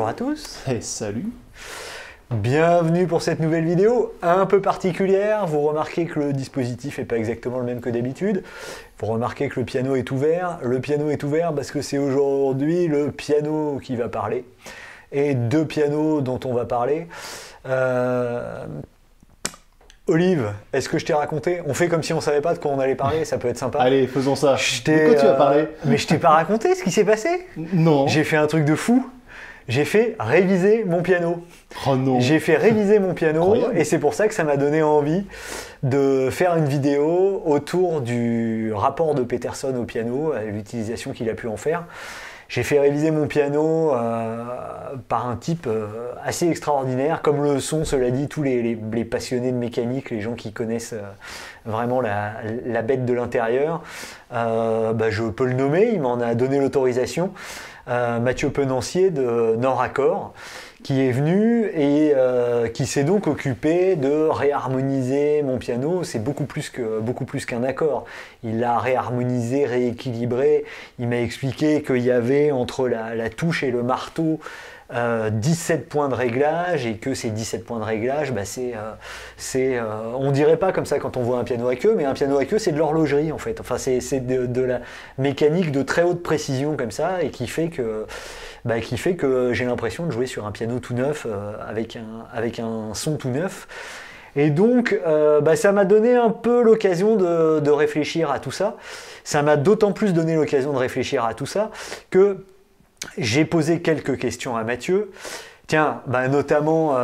Bonjour à tous. Et salut. Bienvenue pour cette nouvelle vidéo un peu particulière. Vous remarquez que le dispositif n'est pas exactement le même que d'habitude. Vous remarquez que le piano est ouvert. Le piano est ouvert parce que c'est aujourd'hui le piano qui va parler. Et deux pianos dont on va parler. Olive, est-ce que je t'ai raconté? On fait comme si on savait pas de quoi on allait parler, ça peut être sympa. Allez, faisons ça. De quoi tu vas parler? Mais je t'ai pas raconté ce qui s'est passé? Non. J'ai fait un truc de fou. J'ai fait réviser mon piano. Oh non. J'ai fait réviser mon piano. Incroyable. Et c'est pour ça que ça m'a donné envie de faire une vidéo autour du rapport de Peterson au piano, à l'utilisation qu'il a pu en faire. J'ai fait réviser mon piano par un type assez extraordinaire, comme le sont, cela dit, tous les passionnés de mécanique, les gens qui connaissent vraiment la bête de l'intérieur. Je peux le nommer, il m'en a donné l'autorisation. Mathieu Penancier de Nord Accord, qui est venu et qui s'est donc occupé de réharmoniser mon piano. C'est beaucoup plus qu'un accord. Il l'a réharmonisé, rééquilibré. Il m'a expliqué qu'il y avait entre la touche et le marteau 17 points de réglage, et que ces 17 points de réglage, on dirait pas comme ça quand on voit un piano à queue, mais un piano à queue c'est de l'horlogerie en fait. Enfin c'est de la mécanique de très haute précision comme ça, et qui fait que j'ai l'impression de jouer sur un piano tout neuf, avec un son tout neuf. Et donc, ça m'a donné un peu l'occasion de réfléchir à tout ça. Ça m'a d'autant plus donné l'occasion de réfléchir à tout ça que j'ai posé quelques questions à Mathieu. Tiens, notamment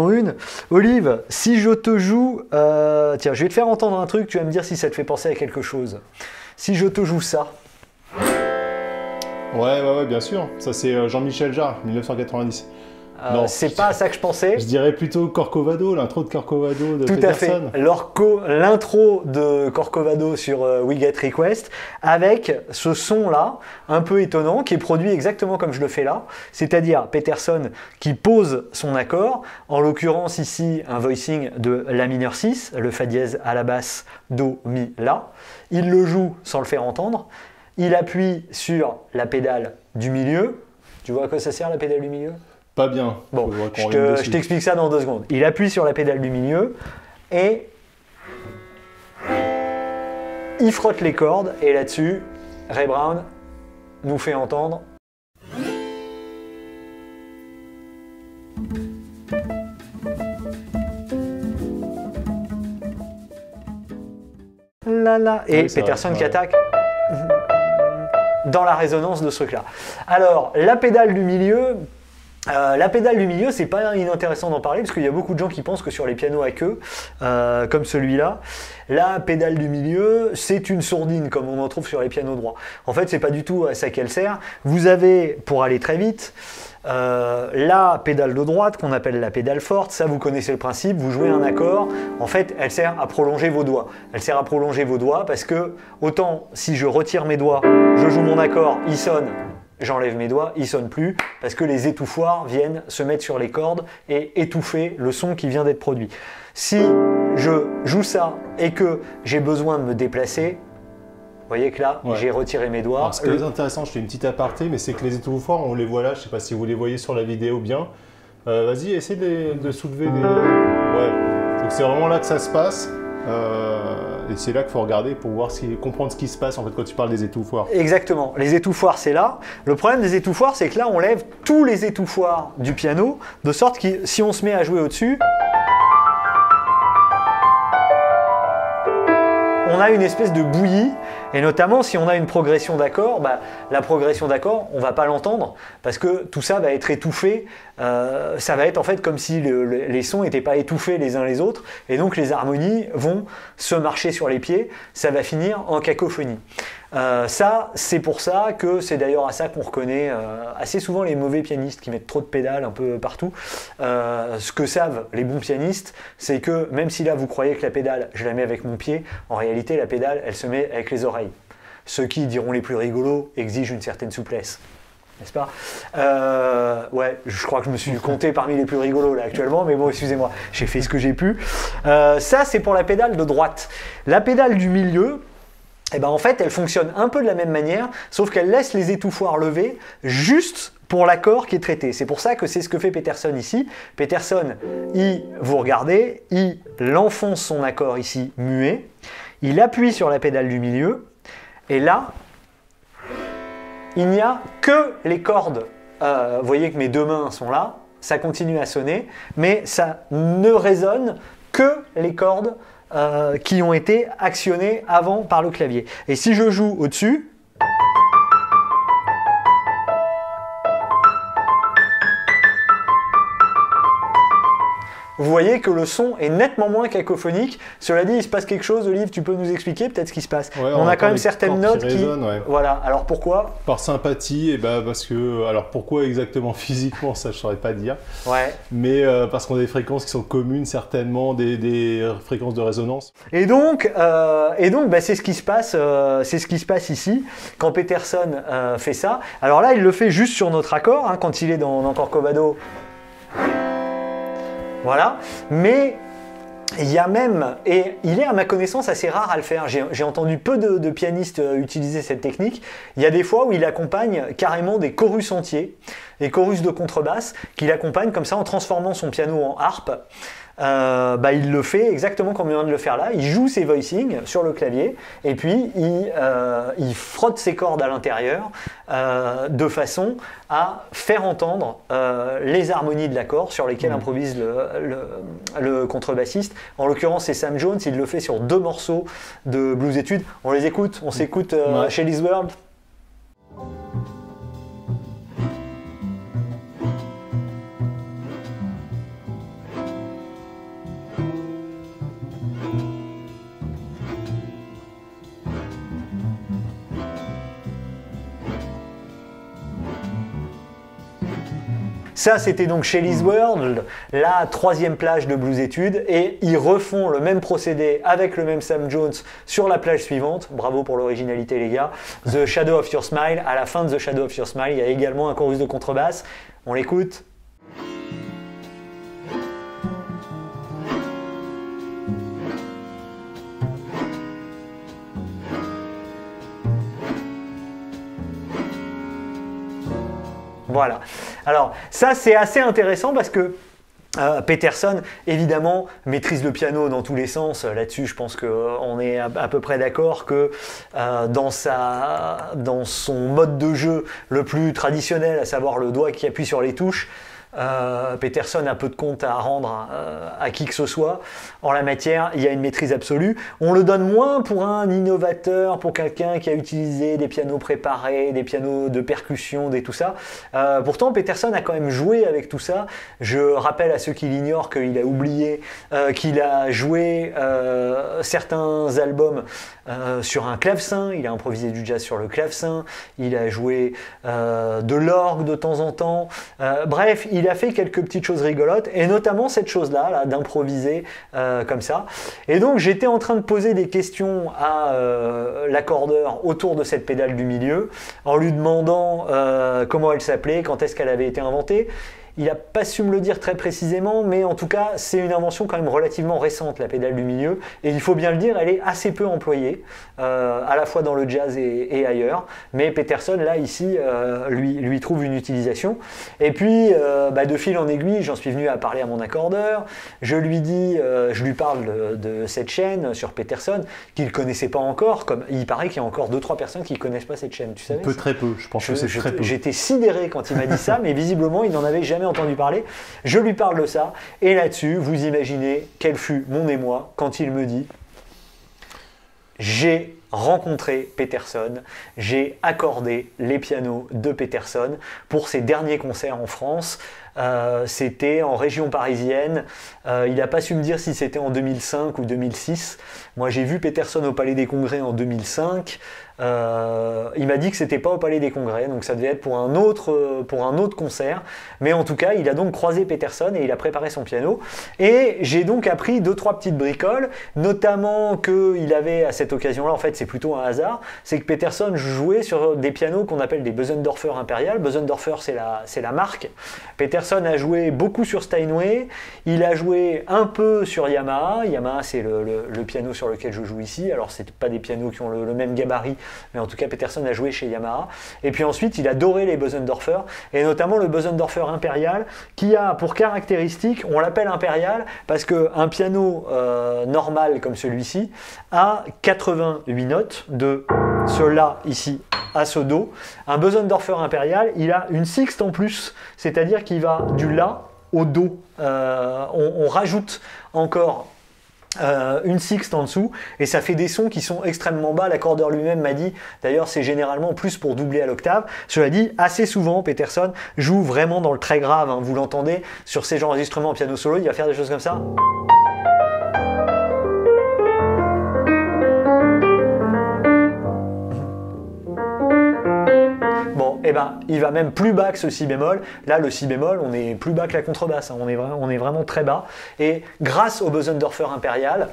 une. Olive, si je te joue... tiens, je vais te faire entendre un truc, tu vas me dire si ça te fait penser à quelque chose. Si je te joue ça... Ouais, bien sûr. Ça, c'est Jean-Michel Jarre, 1990. Non, c'est pas à ça que je pensais. Je dirais plutôt Corcovado, l'intro de Corcovado de Tout Peterson. à fait. L'intro de Corcovado sur We Get Request, avec ce son-là, un peu étonnant, qui est produit exactement comme je le fais là. C'est-à-dire Peterson qui pose son accord, en l'occurrence ici un voicing de La mineur 6, le Fa dièse à la basse, Do, Mi, La. Il le joue sans le faire entendre. Il appuie sur la pédale du milieu. Tu vois à quoi ça sert la pédale du milieu? Pas bien. Bon, je t'explique ça dans 2 secondes. Il appuie sur la pédale du milieu et il frotte les cordes, et là-dessus, Ray Brown nous fait entendre. Et oui, Peterson qui attaque dans la résonance de ce truc-là. Alors, la pédale du milieu... c'est pas inintéressant d'en parler, parce qu'il y a beaucoup de gens qui pensent que sur les pianos à queue, comme celui-là, la pédale du milieu, c'est une sourdine, comme on en trouve sur les pianos droits. En fait, c'est pas du tout à ça qu'elle sert. Vous avez, pour aller très vite, la pédale de droite, qu'on appelle la pédale forte. Ça, vous connaissez le principe, vous jouez un accord, en fait, elle sert à prolonger vos doigts. Elle sert à prolonger vos doigts parce que, autant si je retire mes doigts, je joue mon accord, il sonne, j'enlève mes doigts, il sonne plus, parce que les étouffoirs viennent se mettre sur les cordes et étouffer le son qui vient d'être produit. Si je joue ça et que j'ai besoin de me déplacer, vous voyez que là, j'ai retiré mes doigts. Alors, ce qui est intéressant, je fais une petite aparté, mais c'est que les étouffoirs, on les voit là, je ne sais pas si vous les voyez sur la vidéo bien. Vas-y, essaie de soulever des... Ouais, donc c'est vraiment là que ça se passe. Et c'est là qu'il faut regarder pour comprendre ce qui se passe en fait quand tu parles des étouffoirs. Exactement, les étouffoirs c'est là. Le problème des étouffoirs, c'est que là on lève tous les étouffoirs du piano, de sorte que si on se met à jouer au-dessus, on a une espèce de bouillie. Et notamment si on a une progression d'accords, la progression d'accords, on ne va pas l'entendre parce que tout ça va être étouffé. Ça va être en fait comme si les sons n'étaient pas étouffés les uns les autres, et donc les harmonies vont se marcher sur les pieds. Ça va finir en cacophonie. Ça, c'est pour ça que c'est d'ailleurs à ça qu'on reconnaît assez souvent les mauvais pianistes qui mettent trop de pédales un peu partout. Ce que savent les bons pianistes, c'est que même si là vous croyez que la pédale, je la mets avec mon pied, en réalité la pédale, elle se met avec les oreilles. Ceux qui diront les plus rigolos exigent une certaine souplesse. N'est-ce pas? Ouais, je crois que je me suis compté parmi les plus rigolos là actuellement, mais bon, excusez-moi, j'ai fait ce que j'ai pu. Ça, c'est pour la pédale de droite. La pédale du milieu, eh ben, en fait, elle fonctionne un peu de la même manière, sauf qu'elle laisse les étouffoirs levés juste pour l'accord qui est traité. C'est pour ça que c'est ce que fait Peterson ici. Peterson, vous regardez, il enfonce son accord ici muet, il appuie sur la pédale du milieu, et là, il n'y a que les cordes. Vous voyez que mes deux mains sont là, ça continue à sonner, mais ça ne résonne que les cordes qui ont été actionnées avant par le clavier. Et si je joue au-dessus, vous voyez que le son est nettement moins cacophonique. Cela dit, il se passe quelque chose, Olive, tu peux nous expliquer peut-être ce qui se passe? On a quand même certaines notes qui résonnent, Voilà, alors pourquoi? Par sympathie, et parce que... Alors pourquoi exactement physiquement, ça je ne saurais pas dire. Ouais. Mais parce qu'on a des fréquences qui sont communes, certainement, des fréquences de résonance. Et donc c'est ce qui se passe ici, quand Peterson fait ça. Alors là, il le fait juste sur notre accord, hein, quand il est dans Corcovado. Voilà, mais il y a même, et il est à ma connaissance assez rare à le faire, j'ai entendu peu de pianistes utiliser cette technique, il y a des fois où il accompagne carrément des chorus entiers, des chorus de contrebasse, qu'il accompagne comme ça en transformant son piano en harpe. Il le fait exactement comme il vient de le faire là, il joue ses voicings sur le clavier et puis il frotte ses cordes à l'intérieur de façon à faire entendre les harmonies de l'accord sur lesquelles improvise le contrebassiste. En l'occurrence c'est Sam Jones, il le fait sur 2 morceaux de Blues Etudes. On les écoute, on s'écoute Shelley's World. Ça, c'était donc Shelley's World, la 3e plage de Blues Etudes, et ils refont le même procédé avec le même Sam Jones sur la plage suivante. Bravo pour l'originalité, les gars. The Shadow of Your Smile. À la fin de The Shadow of Your Smile, il y a également un chorus de contrebasse. On l'écoute. Voilà. Alors, ça, c'est assez intéressant parce que Peterson, évidemment, maîtrise le piano dans tous les sens. Là-dessus, je pense qu'on est à peu près d'accord que dans son mode de jeu le plus traditionnel, à savoir le doigt qui appuie sur les touches, Peterson a peu de compte à rendre à qui que ce soit. En la matière, il y a une maîtrise absolue. On le donne moins pour un innovateur, pour quelqu'un qui a utilisé des pianos préparés, des pianos de percussion, tout ça. Pourtant, Peterson a quand même joué avec tout ça. Je rappelle à ceux qui l'ignorent qu'il a oublié qu'il a joué certains albums sur un clavecin. Il a improvisé du jazz sur le clavecin. Il a joué de l'orgue de temps en temps. Bref, il a fait quelques petites choses rigolotes, et notamment cette chose-là, d'improviser comme ça. Et donc, j'étais en train de poser des questions à l'accordeur autour de cette pédale du milieu, en lui demandant comment elle s'appelait, quand est-ce qu'elle avait été inventée. Il n'a pas su me le dire très précisément, mais en tout cas, c'est une invention quand même relativement récente, la pédale du milieu. Et il faut bien le dire, elle est assez peu employée, à la fois dans le jazz et ailleurs. Mais Peterson, là, ici, lui trouve une utilisation. Et puis, de fil en aiguille, j'en suis venu à parler à mon accordeur. Je lui parle de cette chaîne sur Peterson, qu'il ne connaissait pas encore. Comme il paraît qu'il y a encore 2-3 personnes qui ne connaissent pas cette chaîne. Tu savais? Très peu, je pense que c'est très peu. J'étais sidéré quand il m'a dit ça, mais visiblement, il n'en avait jamais entendu parler. Je lui parle de ça, et là-dessus, vous imaginez quel fut mon émoi quand il me dit: j'ai rencontré Peterson, j'ai accordé les pianos de Peterson pour ses derniers concerts en France. C'était en région parisienne. Il n'a pas su me dire si c'était en 2005 ou 2006. Moi, j'ai vu Peterson au Palais des Congrès en 2005. Il m'a dit que c'était pas au Palais des Congrès, donc ça devait être pour un autre concert. Mais en tout cas, il a donc croisé Peterson et il a préparé son piano. Et j'ai donc appris 2-3 petites bricoles, notamment qu'il avait à cette occasion-là, en fait, c'est plutôt un hasard, c'est que Peterson jouait sur des pianos qu'on appelle des Bösendorfer Impérial. Bösendorfer, c'est la marque. Peterson a joué beaucoup sur Steinway, il a joué un peu sur Yamaha. Yamaha, c'est le piano sur lequel je joue ici. Alors, c'est pas des pianos qui ont le même gabarit mais en tout cas Peterson a joué chez Yamaha. Et puis ensuite, il adorait les Bösendorfer, et notamment le Bösendorfer Impérial, qui a pour caractéristique, on l'appelle Impérial, parce qu'un piano normal comme celui-ci a 88 notes, de ce La ici à ce Do. Un Bösendorfer Impérial, il a une sixte en plus, c'est-à-dire qu'il va du La au Do. On rajoute encore une sixte en dessous, et ça fait des sons qui sont extrêmement bas. L'accordeur lui-même m'a dit, d'ailleurs c'est généralement plus pour doubler à l'octave. Cela dit, assez souvent Peterson joue vraiment dans le très grave, hein. Vous l'entendez sur ces enregistrements en piano solo, il va faire des choses comme ça. Bon, et ben, il va même plus bas que ce si bémol. Là, le si bémol, on est plus bas que la contrebasse, hein. On est vraiment très bas. Et grâce au Bösendorfer Impérial,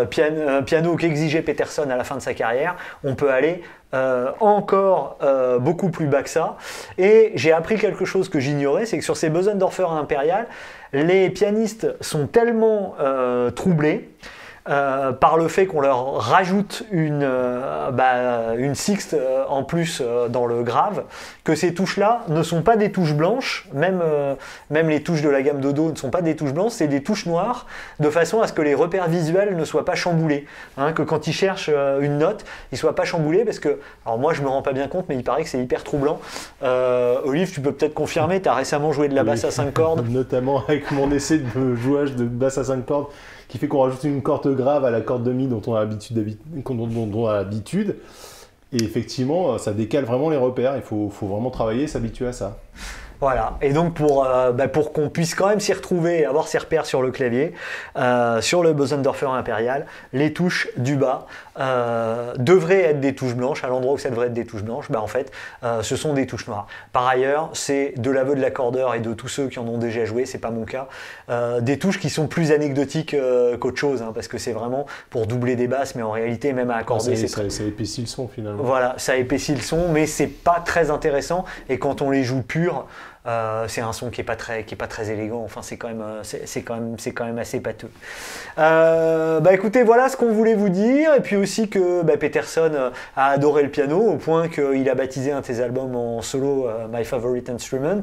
piano qu'exigeait Peterson à la fin de sa carrière, on peut aller encore beaucoup plus bas que ça. Et j'ai appris quelque chose que j'ignorais, c'est que sur ces Bösendorfer Impérial, les pianistes sont tellement troublés par le fait qu'on leur rajoute une sixte en plus dans le grave, que ces touches-là ne sont pas des touches blanches, même les touches de la gamme de Do ne sont pas des touches blanches, c'est des touches noires, de façon à ce que les repères visuels ne soient pas chamboulés, hein, que quand ils cherchent une note, ils ne soient pas chamboulés, parce que, alors moi je me rends pas bien compte, mais il paraît que c'est hyper troublant. Olive, tu peux peut-être confirmer, tu as récemment joué de la basse à 5 cordes. Notamment avec mon essai de jouage de basse à 5 cordes, qui fait qu'on rajoute une corde grave à la corde de mi dont on a l'habitude. Et effectivement, ça décale vraiment les repères. Il faut vraiment travailler, s'habituer à ça. Voilà, et donc pour qu'on puisse quand même s'y retrouver et avoir ses repères sur le clavier, sur le Bösendorfer Impérial, les touches du bas devraient être des touches blanches. À l'endroit où ça devrait être des touches blanches, en fait, ce sont des touches noires. Par ailleurs, c'est de l'aveu de l'accordeur et de tous ceux qui en ont déjà joué, c'est pas mon cas, des touches qui sont plus anecdotiques qu'autre chose, hein, parce que c'est vraiment pour doubler des basses, mais en réalité, même à accorder, ça épaissit le son finalement. Voilà, ça épaissit le son, mais c'est pas très intéressant, et quand on les joue purs, c'est un son qui est pas très élégant. Enfin, c'est quand même assez pâteux. Écoutez, voilà ce qu'on voulait vous dire, et puis aussi que Peterson a adoré le piano au point qu'il a baptisé un de ses albums en solo My Favorite Instrument.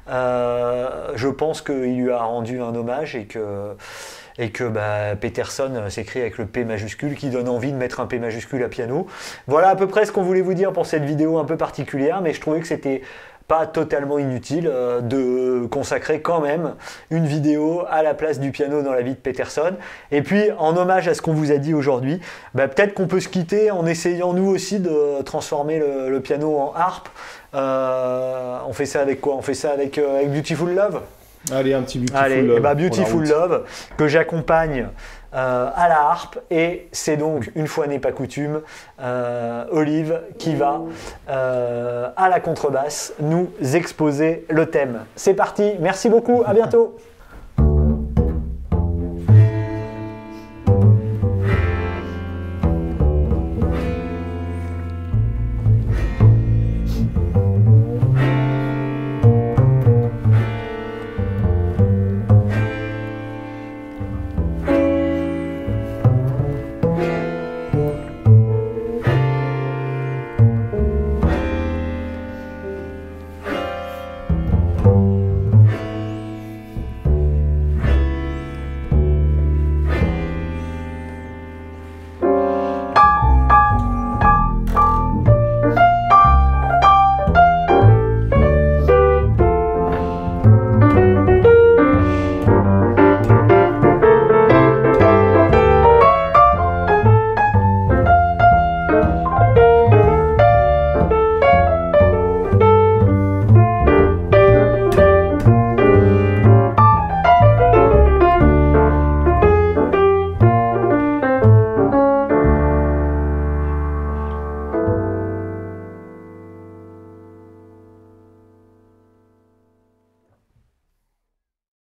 Je pense qu'il lui a rendu un hommage, et que Peterson s'écrit avec le P majuscule, qui donne envie de mettre un P majuscule à piano. Voilà à peu près ce qu'on voulait vous dire pour cette vidéo un peu particulière, mais je trouvais que c'était pas totalement inutile de consacrer quand même une vidéo à la place du piano dans la vie de Peterson. Et puis, en hommage à ce qu'on vous a dit aujourd'hui, peut-être qu'on peut se quitter en essayant nous aussi de transformer le piano en harpe. On fait ça avec quoi? On fait ça avec Beautiful Love? Allez, un petit Beautiful Love. Allez, Beautiful Love, que j'accompagne à la harpe, et c'est donc, une fois n'est pas coutume, Olive qui va à la contrebasse nous exposer le thème. C'est parti, merci beaucoup, à bientôt.